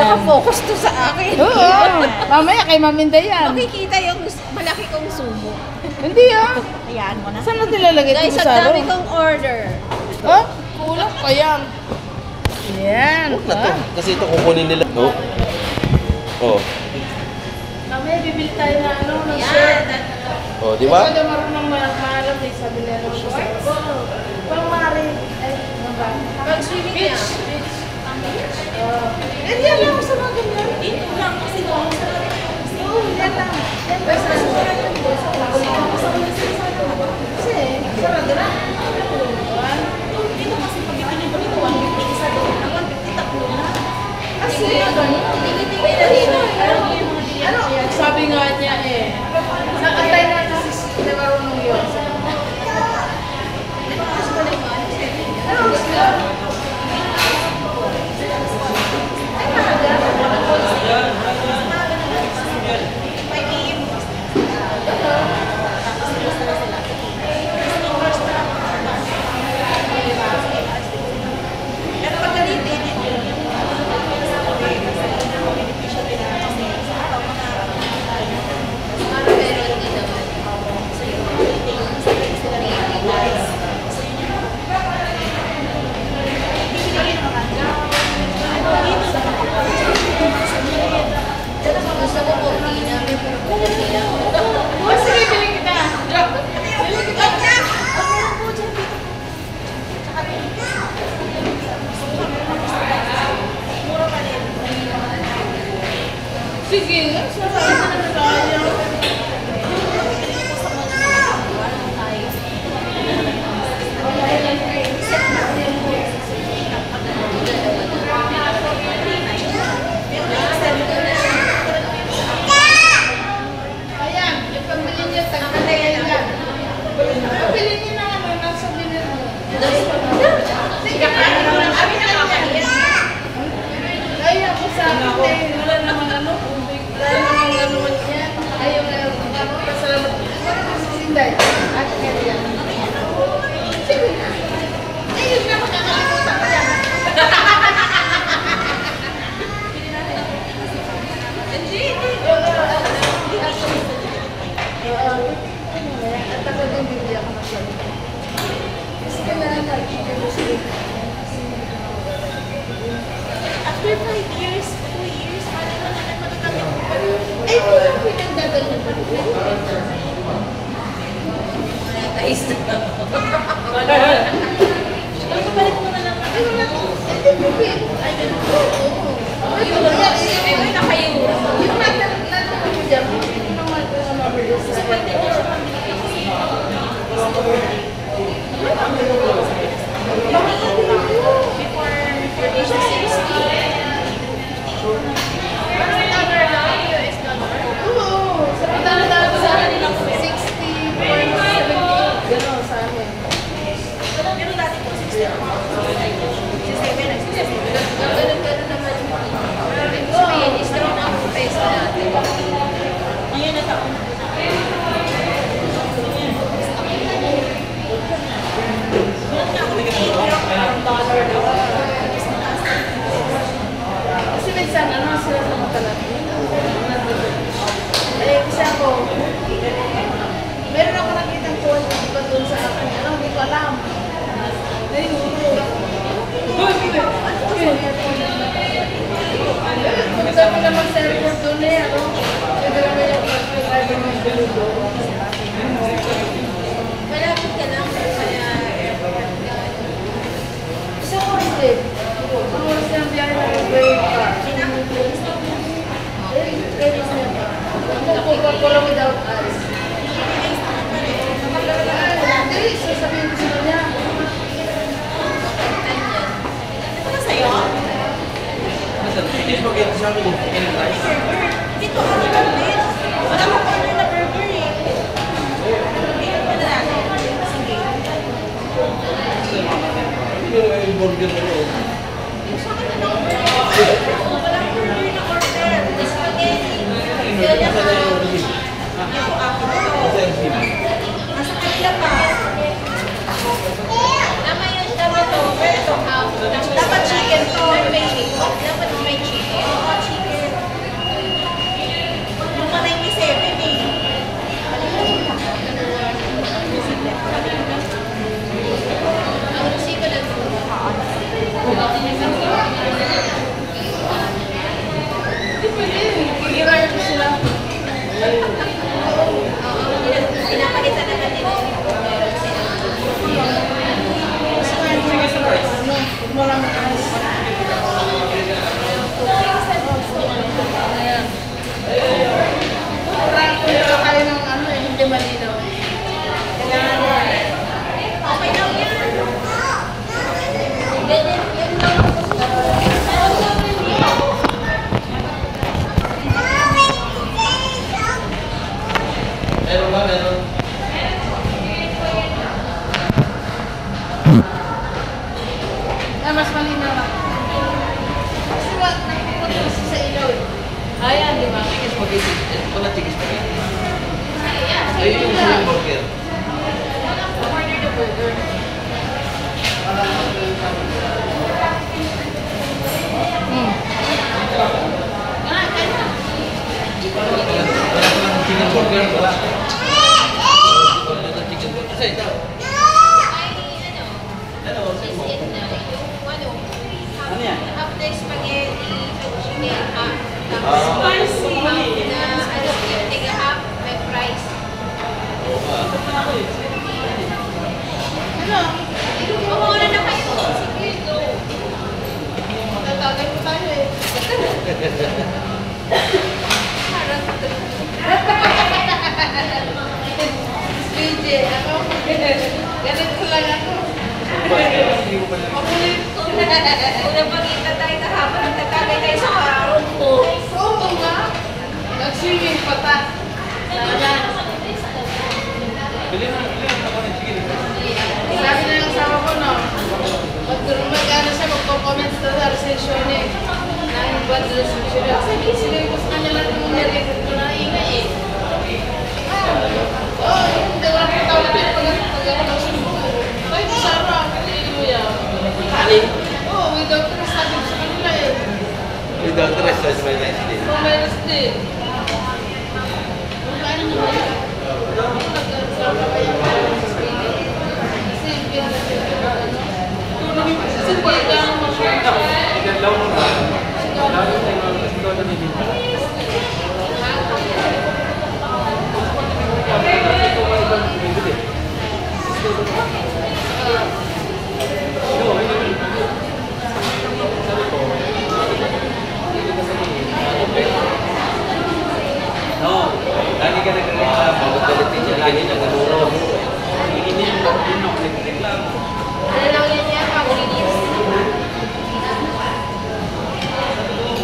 Naka-focus to sa akin. Oo. Mamaya kay Maminda yan. Makikita yung malaki kong sumo. Hindi ah. Ayan mo na. Saan na nilalagay Guys, ito ang sa dami kong order. Oh, kulang pa yan. Yan. Huwag na to. Kasi ito kukunin nila. Oh. Oh. Mamaya bibili tayo na ano, ng Ayan. shirt. Oh, di ba? Ikaw na marunong maalam eh, sabi nila ng shorts. Pang mari. Ay, ano ba? Pag swimming niya. Beach. Eh, yan lang ako sa mga ganyan. Dito lang kasi doon sa Oo, yan lang. Yan ba sa kasi, sarado na. dito kasi pag ibili mo dito 150 isa doon. Ang 150 tatlo na. Kasi, Tingin-tingin na dito. ano, sabi nga niya eh, nakatay na kasi hindi marunong yun. Ano, sila? Gusto ko cortina. May cortina. Oh, sige, biling kita. Biling kita. Sige, sasabi na naman tayo. Ayan, yung pambili niya, tagpatayan yan. Pabili niya na ano, nasa bilir mo. Sige, kaya mo lang kami nakakahiya. Ay, ako sa akin eh, wala naman ano, wala naman ano yan. Ayaw na yung ano, pasalamat. Sinday, at kaya. Sige na. Ayun na, makakalimutan ko yan. At ako din bibili ako ng salita. Kasi kailangan nakikita mo sila. After 5 years, 2 years, paano na naman matatanggap ko pa rin? Ay, kung pinagdadalhin pa rin. Monetize na. Papalit mo na lang. Ay, wala. Hindi mo pwede. Ay, ganun. Ay, may nakayo. Yung natanong mo dyan, hindi naman ito na mabilis. Sa pwede niya siya before age 60. Oo, sa pagdadaan sa akin, 60, 70, gano'n sa amin. Pero dati po, 60. 67. Ganun naman. Spain is the one of the best natin. Ngayon na taon. Kasi minsan, ano sila sa mga talaga? Eh, kasi ako, meron ako nakitang tuwan na iba doon sa akin. Ano, hindi ko alam. Kung sabi naman sa airport doon eh, ano, yung dalawa yung driver ng buludo. Malapit ka lang. Kaya airport ka. Isang oras din. Ang oras na ang biyahe ng break pa. Ako lang without us. Hindi, sasabihin ko sa kanya. Ano sa'yo? Hindi mo kaya sa akin anytime. Dito ako nag-order. Wala akong order na burger eh. Ayun pa na natin. Sige. Yung burger na yun. Sa akin na na-order. Wala akong burger na order. Spaghetti. Kaya ka. Yung ako. Nasa kanila pa. Tama yun, tama to. Pero ito, dapat chicken to. Dapat may chicken. spaghetti. Wala chicken spaghetti. Ayun yung chicken burger. Order the burger. Wala ko lang chicken burger. Wala. Wala ng chicken burger. Kasi ito. Ano? Ano yan? Spicy. Tatagay po tayo eh. DJ, ako. Ganito lang ako. Oo nga. Nag-swimming pa ta. Bili na ako ng chicken. Sabi na ng asawa ko, no? Mag-ano siya, magko-comment sa recension eh. Nang bad recension eh. Kasi sinabi ko sa kanya lang yung narinig ko na ingay eh. Oo, hindi ko lang tawag din pag ako nagsumbong. Ay, masarap. Hindi mo yan. Alin? Oo, without rest sabi ko sa kanila eh. Without rest, that's my nice day. Kung may rest din. Kung kain mo yan. Nag-sarap na kayo. Kasi hindi na siya ano. Sigang No, lagi ka nagreklamo. Bakit galitin niya? Lagi niya nagmuro. Hindi niya nagreklamo. ano lang yan yan, pag-release.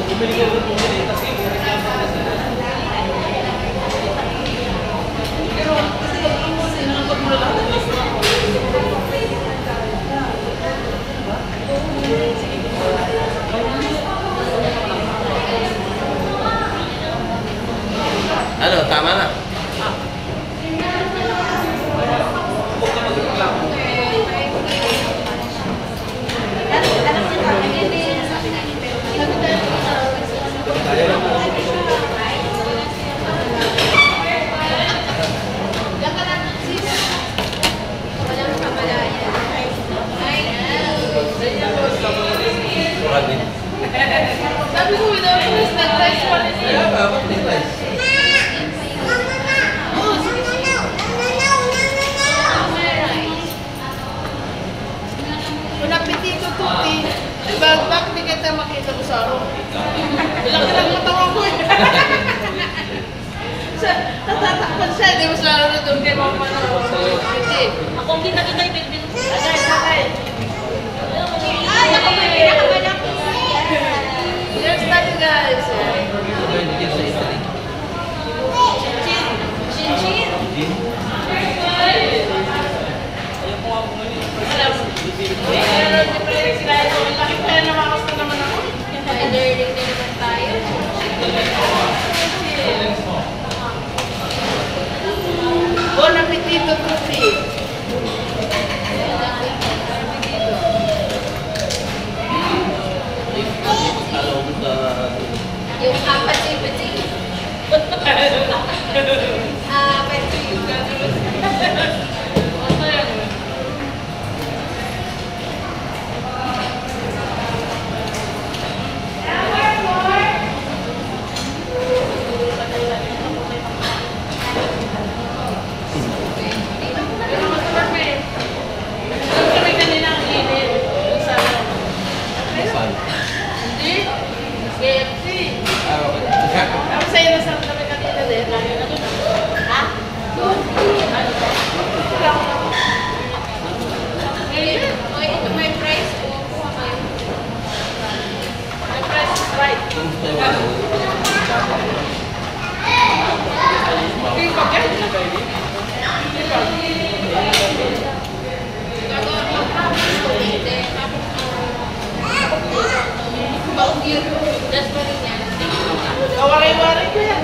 Bumili ka rin bumili. Kasi nagreklamo ka na sila. Pero kasi sinangkot mo na lahat ng list. Ano, tama na. Huwag ka magreklamo. Kaya lang mo. Sukat din. Sabi ko, without rest, nag-rest pa rin Kaya eh. ka, ba't di rice? Oo, sige, sige. Kung napitito tuti, bakit di kita makita ko sa araw? Bilang ka lang matawa ko eh. Natatakpan siya, di mas lalo na doon kay mama na piti. Ako ang kita-kita yung bilbil. Agay, agay. Ay, ako may pinakamalaki. Cheers tayo guys. Ito yung sa Italy. Chin-chin. Gin? Meron di pa rin sila ito. Laki pa yan namakas na naman ako. May learning din naman tayo. Bon appetito tutti. Yung apat yung pati. Pati yung Kami kanina ang init. Yung sa ano. Masal. Hindi. KFC. Ah, okay. Tapos sa'yo na sarap kami kanina din. Ha? Doon. Ngayon. Okay, ito may price po. Kuha kayo. The price is right. Kumusta yung ano? Hindi pa yan. Hindi pa. Gagawa ko ng promise ko. Hindi. Tapos, baog yun. Just pa rin yan. Kawaray-waray ko yan.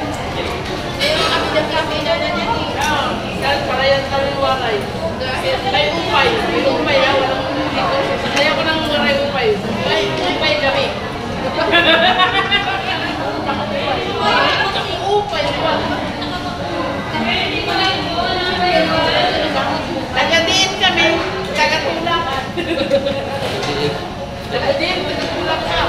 Upay pa. Taga-diin kami, taga-tulak. Taga-diin, taga-tulak ka.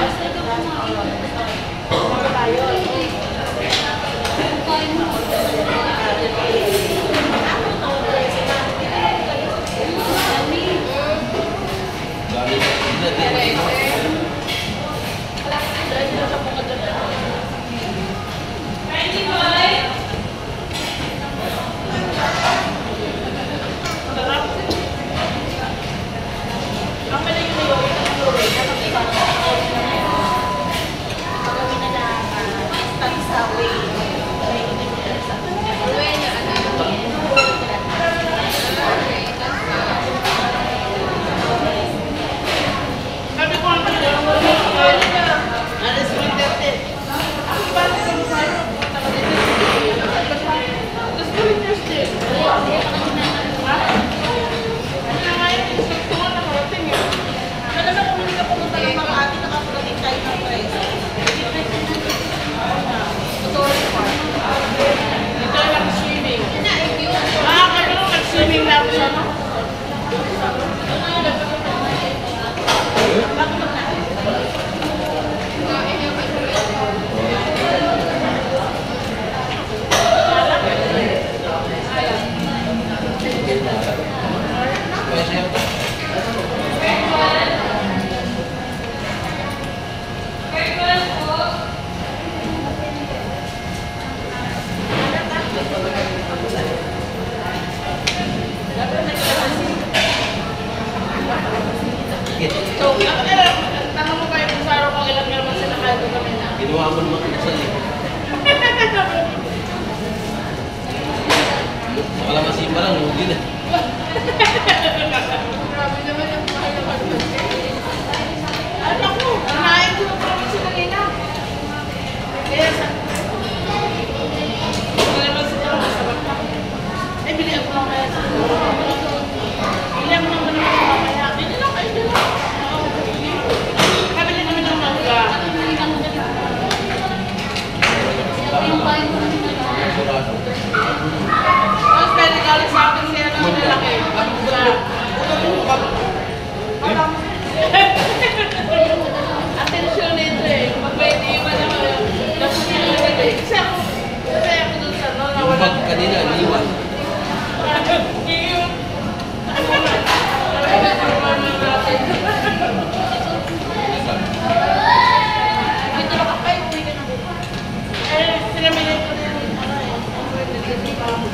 Ginawa mo naman kung saan eh. Baka masimba lang, hindi na. Grabe naman yung mahal na pagod. Ano ko? Kumain ko na parang sila nila. Kaya sa... Wala naman sa tao, masarap pa. Eh, bili ako lang kaya sa... Bili ako lang naman sa mamaya. Bili lang kayo nila. Kabili namin ng mangga. Mas pwede galing sa akin siya ng lalaki. Atensyon nito eh. Pag may iwan ako, dapat yung lalaki eh. Kasi ako dun sa no, nawala. Pag kanina, iniwan. Iyon. Dito na kapay, uwi ka na buka. Eh, sinamilay ko na yung ano eh.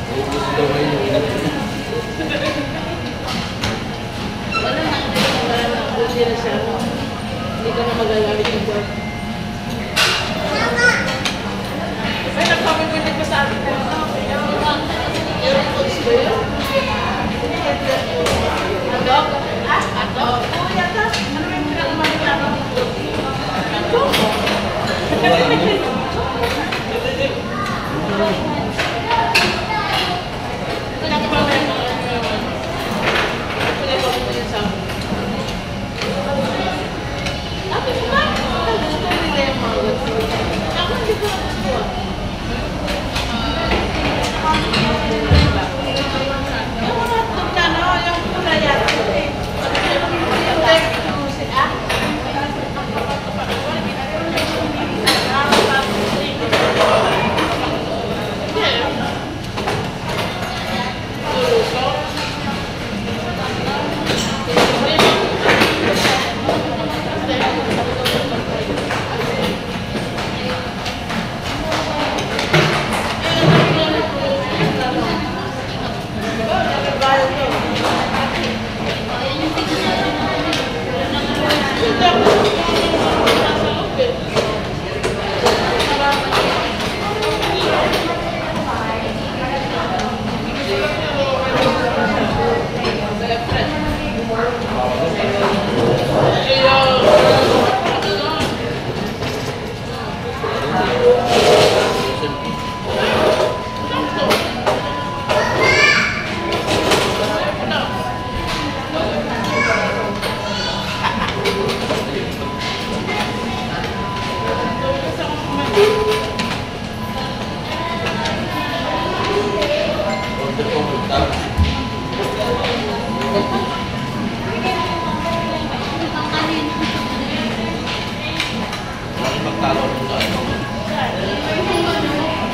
Gusto daw kayo yung inat. Wala na, buti na siya. Hindi ko na magagamit yung board. Ay, nagpapagpunit pa sa atin. Yung coach ko yun. Adob? Ah, adob? Oo, yata. Ano yung pinakamanit namin dito? Adob?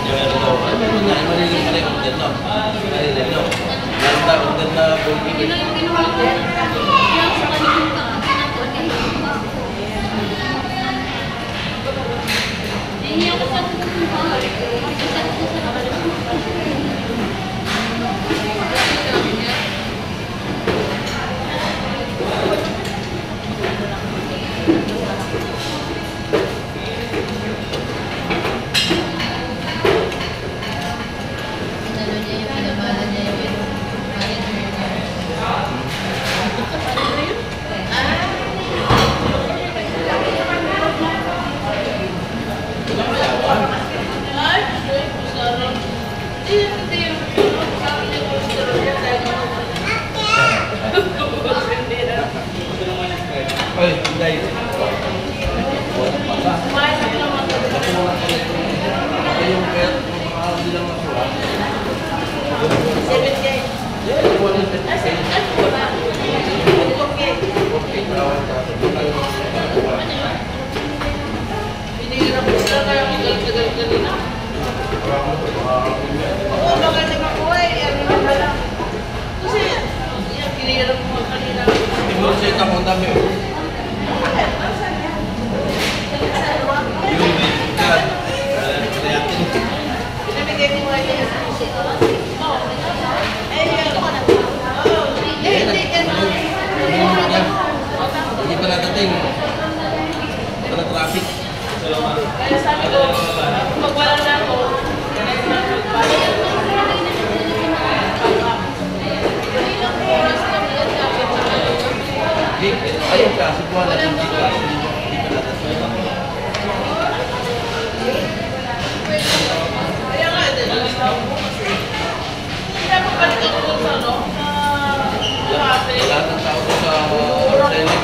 Meron daw. Meron na. Malilong pala yung order no? Malilong no? Meron na order na bumibig. Ay, hindi. Yung kaya bilang ako. 7K. Binigyan ako sila kaya magagal-gagal kanina. Oo, magaling ako eh. Ano na pala. Kasi, yan, binigyan ako kanina. Siguro siya ito ang dami. Yung bigat. Pinamigay ko nga niya. Hindi pa natating. Wala traffic. Kaya sabi ko, pag wala na ako, ayun ka, subuhan natin dito. Hindi pa natating. kaya nga, alas na ako kasi. Kaya pabalik ako dun sa ano, sa ate. Lahat ng tao sa selling.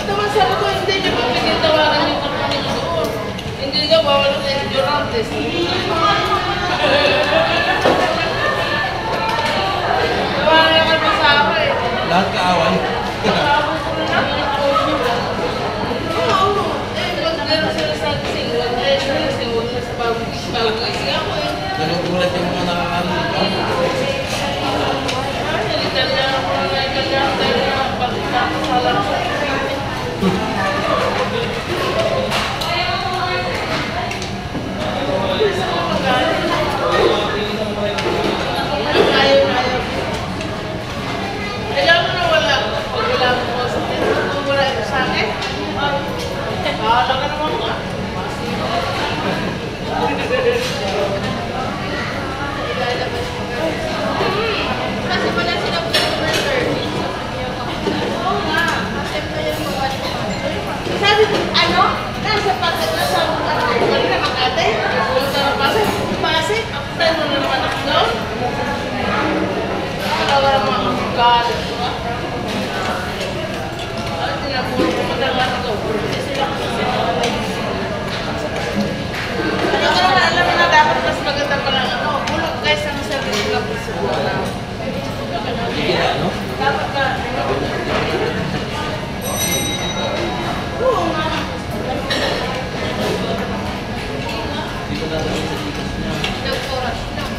Naman sabi ko, hindi niya mapigil tawagan yung company ko doon. Hindi nga bawal ang ignorantes. Tawagan na kami sa ako eh. Lahat kaaway. Tapos ko na lang. Oo. Eh, wag meron sila sa gising. Wag meron sila sa gising. Wag na sa bagong gising ako eh. Nagugulat yung mga nakakaroon dito. Ay, Italiano ko na Italiano tayo na pagkakasalan sa ayaw na ayaw. Kailangan na wala. Pag wala mo sa akin, kung wala ito sa akin, bahala ka naman ka. Kasi wala silang customer service. Oo nga. Kasi ito yung mga Sabi ko, ano? Nasa pasig na sa wala na Makati. Wala na pasig. Pasig? Ako tayo mo na naman ako doon. Wala naman ako galit. Ay, tinapuro ko madagat ako. Hindi sila kasi ano ka naman, alam mo na dapat mas maganda pa lang ano. Bulog guys ang service lang po siguro. Sige na, no? Dapat ka. Oo nga. Hindi ko natating sa tikas niya. nag-oras lang.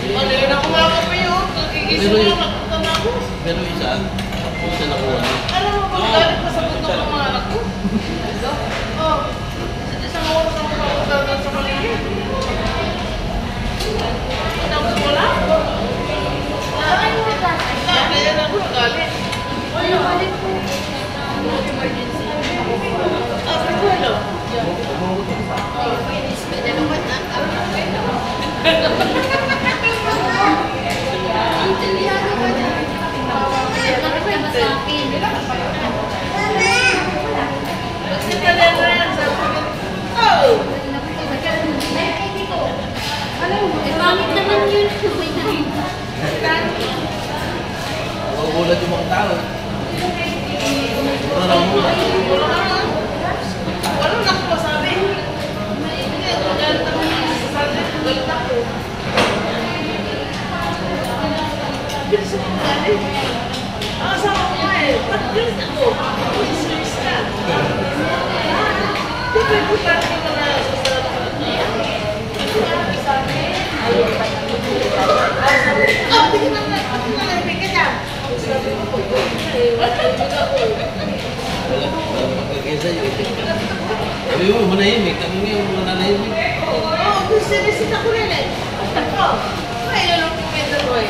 Ano yun ako mga kapayo? Nagigising Pero- lang, nakutan ako. Pero isa nakuha na. Alam mo ba, galit pa sa puto ng mga anak ko? Oo. Isang oras ako papunta sa paligid. Tapos wala. Ay, wala. Kaya na ako nagalit. Wala, balik po. Emergency. Ah, pero May dalawa na. Ang Italiano ba niya? Nakita ba sa akin? Kasi pala na yan, sabi ko, oh! Alam mo, pangit naman yun. Magugulat yung mga tao. Wala lang muna. Wala naman. Wala na ako masabi. Hindi, galit ako sa sabi. Galit ako. Bilis ako galit. eh. Matahimik ako eh. Walang magkagesa yun. Sabi mo, manahimik. Kami nga yung mananahimik. Oo, gusto nisita ko rin eh. Ako, ay, yun ang kumenta ko eh.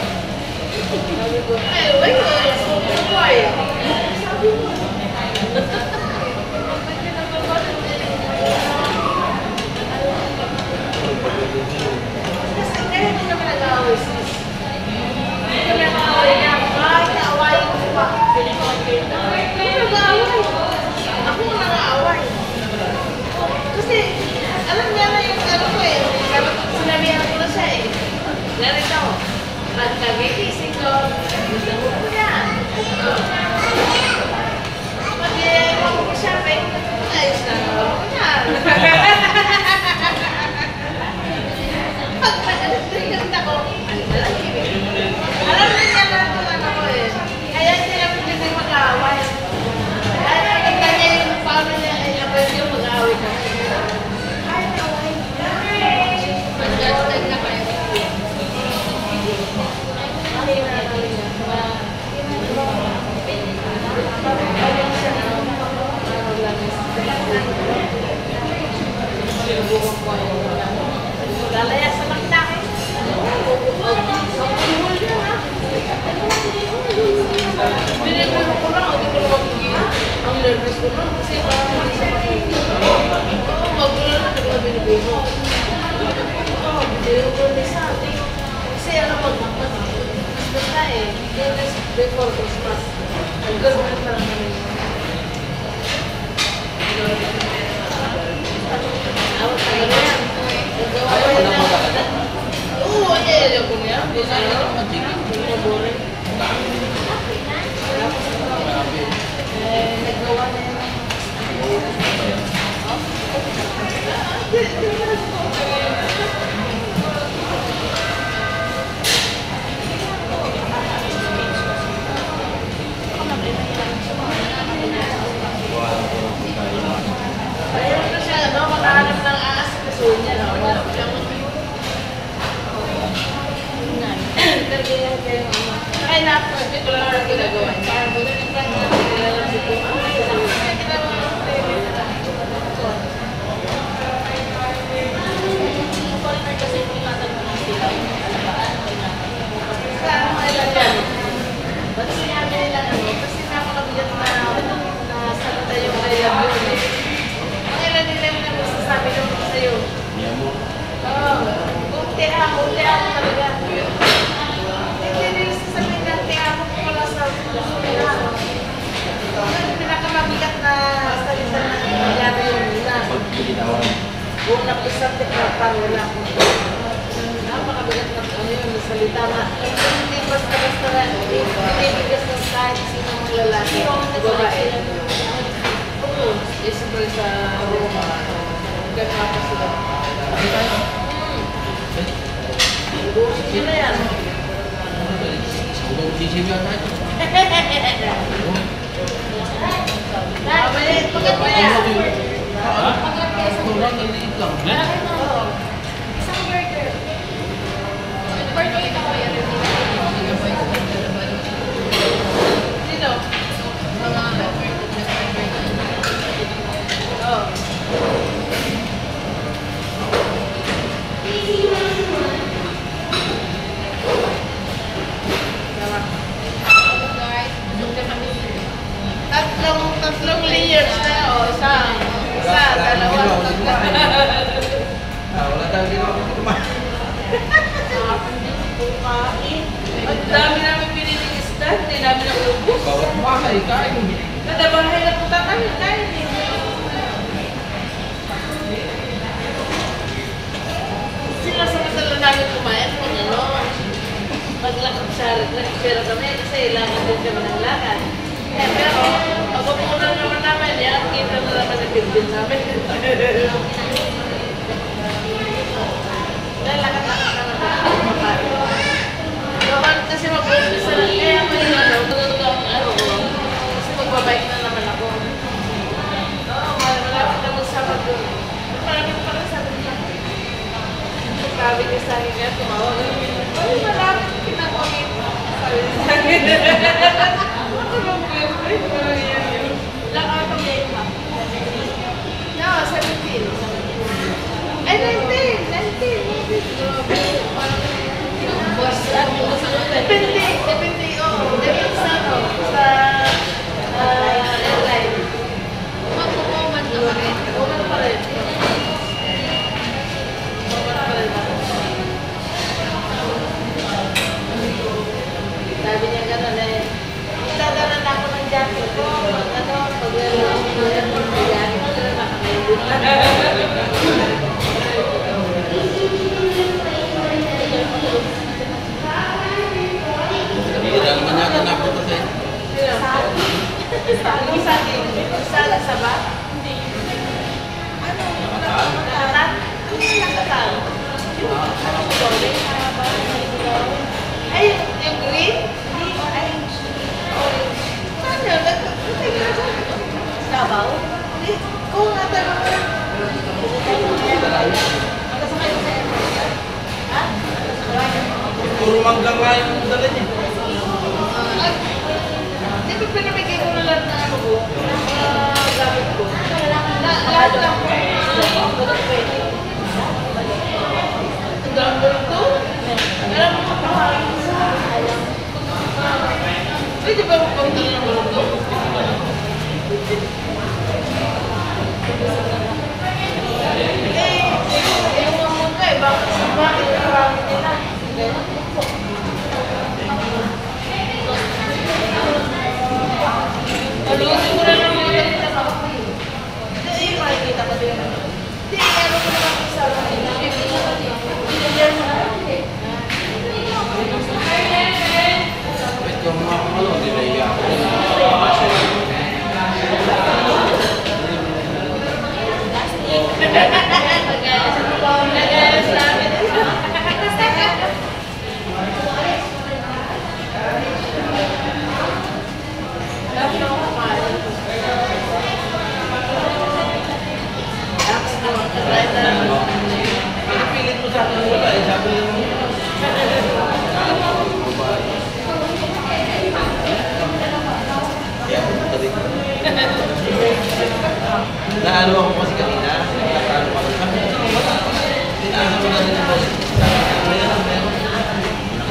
Sabi ko, ay, wait, sabi ko eh. Sabi ko. Kasi kaya hindi kami nag-aaway sis. Hindi kami nag-aaway niya. Kahit naawayin ko pa. Hindi nag-aaway. Ako ang nag-aaway. Kasi, alam niya na yung ano ko eh. Sinabihan ko na siya eh. Narito, at kagigising ko, gusto mo ko yan. Pag-iwan ko siya, ayos na ako yan. Pag-alit ako, alam na niya na ito ano ko eh. Kaya hindi namin hindi mag-aaway. Kaya nakita niya yung paano niya, ay napwede yung mag-aaway kami. Mag-hashtag na kayo. Lalaya sa magtakin. Binibiro ko lang, hindi ko naman bigyan. Ang nervous ko lang kasi parang hindi sa makikita. Magulo na, hindi ko na binibiro. Binibiro ko ni Sandy. Kasi alam mo, mas basta eh. Days before Christmas. Ang gano'n na parang namin. Awat tayo na yan. Nagawa ko yan na. Oo, ayaw ko niya. Hindi na lang. Hindi na boring. Nagawa na yan. Ayaw na siya, no? Makahanap ng aas kasi niya, no? Ay, napo, hindi ko lang ang ginagawa. Parang buto ng plan na pinaglalap ko. Saan mo ilan yan? Ba't sinabi nila ano? Kasi napakabigat na salita yung I love you. Ang ilan nila yung nagsasabi lang ko sa'yo. Oo. Kunti ako talaga. Hindi nila sasabihin na ako ko wala sa puso nila. Yung pinakamabigat na salita na nangyari yung una. Unang isang tikapang wala ko. Napakabigat na ano yung salita na hindi basta-basta na binibigas ng kahit sino mong lalaki. Babae. Oo. Siyempre sa Roma. Ganda pa sila. Sino na yan? Mabalik, pagkat mo yan. Isang burger. Burger ito ko yan. Sino? Oh. Tatlong layers na, o. Isa, dalawa, tatlo. Wala tayo dito. Ang dami namin piniling isda, hindi namin naubos. Bawat bahay, kain. Kada bahay na punta kami, kain eh. Sinasamatala namin kumain kung ano. Maglakad siya kami kasi lakad din kami ng lakad. Pero, pagpapunan naman namin yan, kita na naman ang bildin namin. Lalakad-lakad na naman. Gawan kasi mag-umpisa lang, kaya may tutugaw ang ano ko. Kasi magbabike na naman ako. Oo, malapit na magsama doon. Malapit pa rin sabi niya. Sabi niya sa akin nga, tumawag. Ay, malapit, kinakomit. Sabi niya sa akin. Hindi lang naman yata napunta sa'yo. Sala sa ba? Ay, yung green? Ano? Sabaw? Oo nga talaga. Puro manggang nga yung dala niya. Di ba pinamigay ko na lang na ano ko? Gamit ko. Lahat lang po. Ang ganda ito. Alam mo kung paharin sa alam. Pwede ba magpunta na ng mundo? Yung mga mundo eh, bakit marami nila? Alusin mo na lang mga ganito sa ako. Hindi, yung makikita ko din. Hindi, ano ko naman isa lang. Pinigyan mo na. Wait, yung mga kumalo, nilaya ako. Nagaya sa akin. Pinipilit mo sa akin wala eh. Sabi mo. Naano ako kasi kanina. Naano ako. Tinaasa mo na din ako.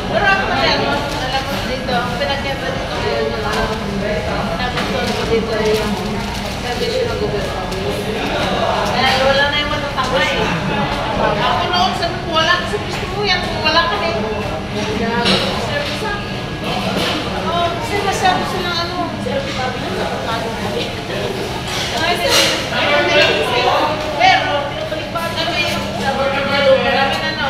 Pero ako na yan, alam mo dito, ang pinagkaiba dito ngayon yung nagustuhan ko dito yung service ng gobyerno. Dahil wala na yung matatama eh. Ako noon, sabi ko, wala ka sa gusto mo yan, kung wala ka na eh. Ginagawa ko service ah. Oo, kasi masyado silang ano, service sabi na sa pagkano kami. Pero, pinabalik pa kami sa mga lupa namin ano,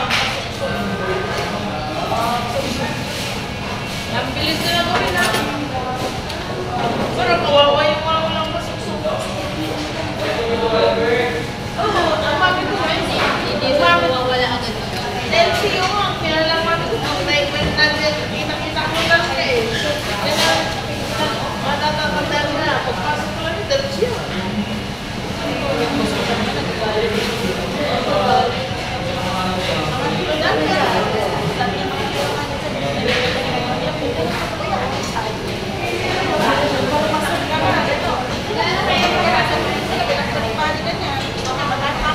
ang bilis na gawin na. Pero kawawa yung mga walang masusuko. Oo, ang mami ko ba? Hindi ba mawawala agad? Dahil siyo nga, kaya lang mami ko ang treatment natin, kita-kita ko lang siya eh. Kaya matatatanda na, pagpasok ko lang, dahil siya.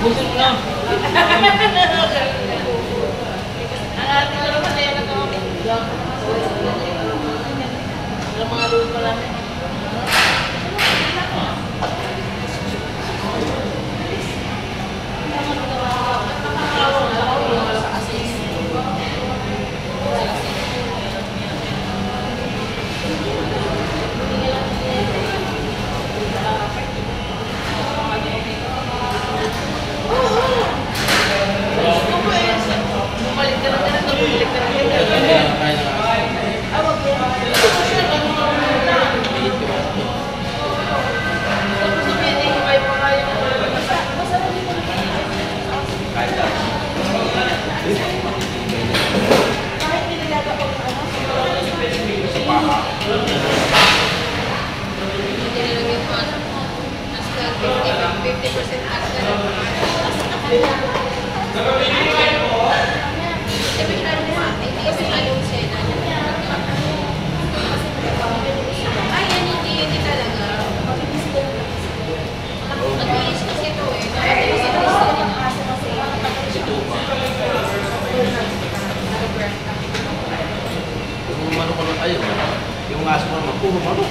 Busin mo lang. Ang ating naman na yan ito. Ang mga lupa pala. Bumalik ka lang ganito, bumalik ka lang ganito. Awag yan. Ito ko siya, ano nga muna. Tapos sabihin, ikay pa kayo. Masarap dito na Kahit lang. kahit nililaga ko ng ano. Sa paha. Hindi na lang yung ano mo. Nasa 50% asal. Sabi ko na mo, hindi kasi anong sena niya. Ay, yan hindi talaga. Nag-iis kasi ito eh. Nakatilis ito Si Tupa. Kung umano ko lang tayo, yung aso mo naman, puro mano.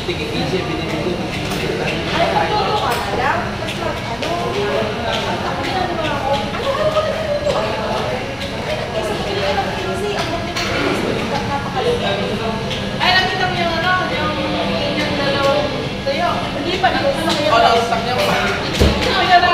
Tigil-15, binibigyan. Ay, pagturo ka na lang. Basta ano, takinan mo ako. Ano ko na dito? Kasi pili ng pinisi, ang mga pinisi, napakalugan. Ay, nakita mo yung ano, yung dalawang tuyo. Hindi pa, nakita mo yung Wala, stuck niya pa. Hindi pa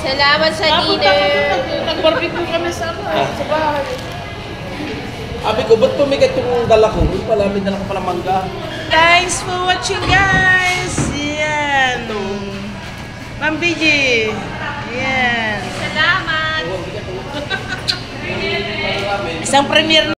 Salamat sa Napunta kami, dinner. nag-barbecue kami sa bahay. Sabi ko, ba't pumigat yung dala ko? Yung pala, may dala ko pala mangga. Thanks for watching, guys. Yan. Ma'am BG. Yan. Salamat. Isang premiere